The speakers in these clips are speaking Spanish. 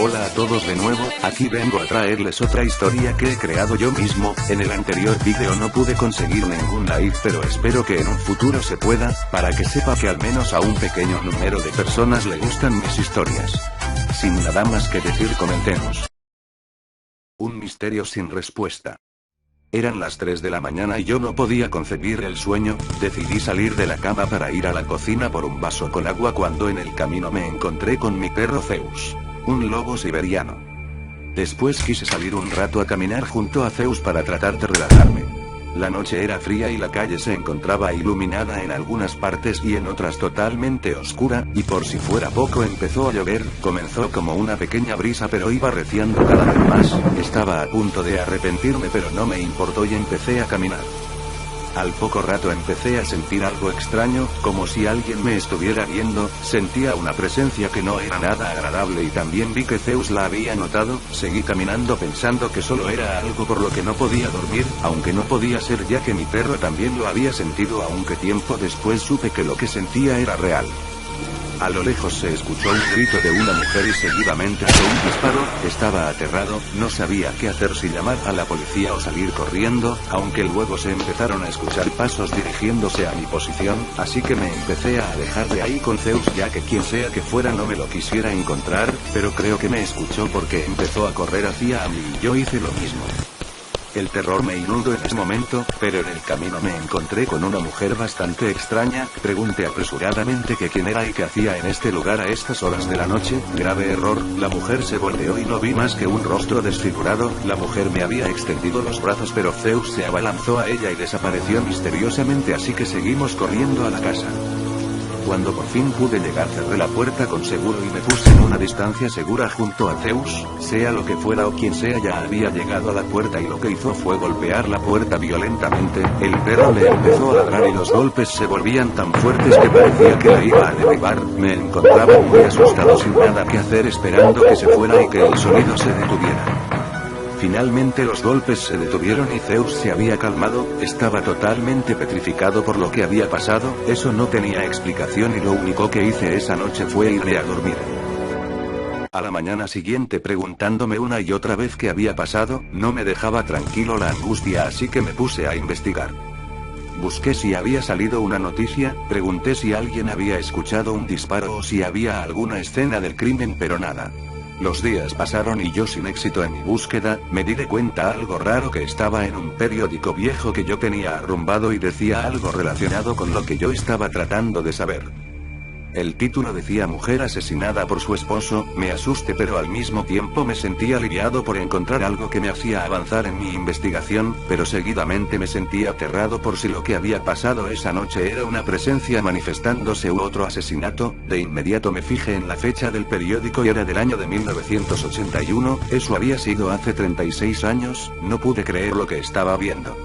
Hola a todos de nuevo, aquí vengo a traerles otra historia que he creado yo mismo. En el anterior video no pude conseguir ningún like, pero espero que en un futuro se pueda, para que sepa que al menos a un pequeño número de personas le gustan mis historias. Sin nada más que decir, comentemos. Un misterio sin respuesta. Eran las 3 de la mañana y yo no podía concebir el sueño. Decidí salir de la cama para ir a la cocina por un vaso con agua cuando en el camino me encontré con mi perro Zeus, un lobo siberiano. Después quise salir un rato a caminar junto a Zeus para tratar de relajarme. La noche era fría y la calle se encontraba iluminada en algunas partes y en otras totalmente oscura, y por si fuera poco empezó a llover. Comenzó como una pequeña brisa pero iba arreciando cada vez más. Estaba a punto de arrepentirme pero no me importó y empecé a caminar. Al poco rato empecé a sentir algo extraño, como si alguien me estuviera viendo. Sentía una presencia que no era nada agradable y también vi que Zeus la había notado. Seguí caminando pensando que solo era algo por lo que no podía dormir, aunque no podía ser ya que mi perro también lo había sentido, aunque tiempo después supe que lo que sentía era real. A lo lejos se escuchó un grito de una mujer y seguidamente un disparo. Estaba aterrado, no sabía qué hacer, si llamar a la policía o salir corriendo, aunque luego se empezaron a escuchar pasos dirigiéndose a mi posición, así que me empecé a alejar de ahí con Zeus, ya que quien sea que fuera no me lo quisiera encontrar, pero creo que me escuchó porque empezó a correr hacia mí y yo hice lo mismo. El terror me inundó en ese momento, pero en el camino me encontré con una mujer bastante extraña. Pregunté apresuradamente que quién era y qué hacía en este lugar a estas horas de la noche. Grave error, la mujer se volteó y no vi más que un rostro desfigurado. La mujer me había extendido los brazos pero Zeus se abalanzó a ella y desapareció misteriosamente, así que seguimos corriendo a la casa. Cuando por fin pude llegar cerré la puerta con seguro y me puse en una distancia segura junto a Zeus. Sea lo que fuera o quien sea ya había llegado a la puerta y lo que hizo fue golpear la puerta violentamente. El perro le empezó a ladrar y los golpes se volvían tan fuertes que parecía que la iba a derribar. Me encontraba muy asustado sin nada que hacer, esperando que se fuera y que el sonido se detuviera. Finalmente los golpes se detuvieron y Zeus se había calmado. Estaba totalmente petrificado por lo que había pasado. Eso no tenía explicación y lo único que hice esa noche fue irme a dormir. A la mañana siguiente, preguntándome una y otra vez qué había pasado, no me dejaba tranquilo la angustia, así que me puse a investigar. Busqué si había salido una noticia, pregunté si alguien había escuchado un disparo o si había alguna escena del crimen, pero nada. Los días pasaron y yo sin éxito en mi búsqueda. Me di de cuenta algo raro, que estaba en un periódico viejo que yo tenía arrumbado y decía algo relacionado con lo que yo estaba tratando de saber. El título decía mujer asesinada por su esposo. Me asusté pero al mismo tiempo me sentí aliviado por encontrar algo que me hacía avanzar en mi investigación, pero seguidamente me sentí aterrado por si lo que había pasado esa noche era una presencia manifestándose u otro asesinato. De inmediato me fijé en la fecha del periódico y era del año de 1981, eso había sido hace 36 años, no pude creer lo que estaba viendo.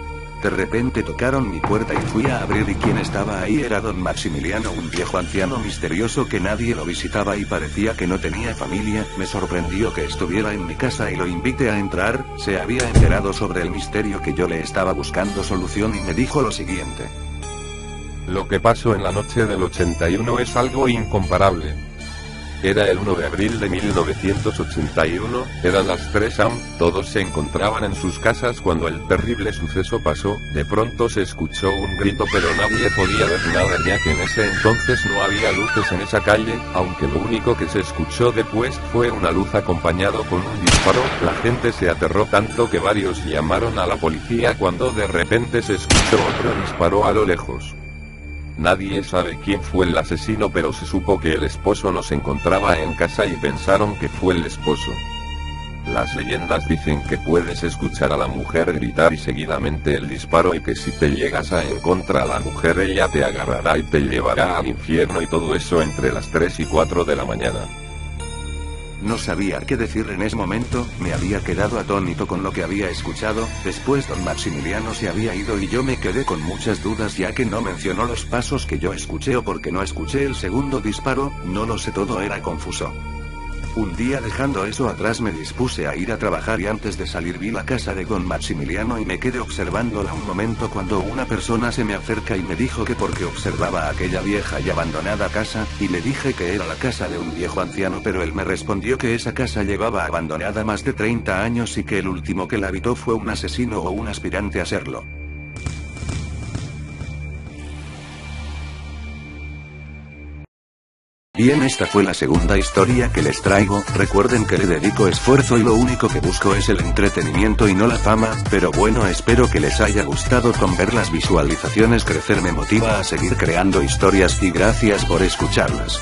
De repente tocaron mi puerta y fui a abrir y quien estaba ahí era don Maximiliano, un viejo anciano misterioso que nadie lo visitaba y parecía que no tenía familia. Me sorprendió que estuviera en mi casa y lo invité a entrar. Se había enterado sobre el misterio que yo le estaba buscando solución y me dijo lo siguiente. Lo que pasó en la noche del 81 es algo incomparable. Era el 1 de abril de 1981, eran las 3 am, todos se encontraban en sus casas cuando el terrible suceso pasó. De pronto se escuchó un grito pero nadie podía ver nada, ya que en ese entonces no había luces en esa calle, aunque lo único que se escuchó después fue una luz acompañado con un disparo. La gente se aterró tanto que varios llamaron a la policía cuando de repente se escuchó otro disparo a lo lejos. Nadie sabe quién fue el asesino, pero se supo que el esposo no se encontraba en casa y pensaron que fue el esposo. Las leyendas dicen que puedes escuchar a la mujer gritar y seguidamente el disparo, y que si te llegas a encontrar a la mujer ella te agarrará y te llevará al infierno, y todo eso entre las 3 y 4 de la mañana. No sabía qué decir en ese momento, me había quedado atónito con lo que había escuchado. Después don Maximiliano se había ido y yo me quedé con muchas dudas, ya que no mencionó los pasos que yo escuché o porque no escuché el segundo disparo, no lo sé, todo era confuso. Un día, dejando eso atrás, me dispuse a ir a trabajar y antes de salir vi la casa de don Maximiliano y me quedé observándola un momento cuando una persona se me acerca y me dijo que porque observaba aquella vieja y abandonada casa, y le dije que era la casa de un viejo anciano, pero él me respondió que esa casa llevaba abandonada más de 30 años y que el último que la habitó fue un asesino o un aspirante a serlo. Bien, esta fue la segunda historia que les traigo. Recuerden que le dedico esfuerzo y lo único que busco es el entretenimiento y no la fama, pero bueno, espero que les haya gustado. Con ver las visualizaciones crecer me motiva a seguir creando historias y gracias por escucharlas.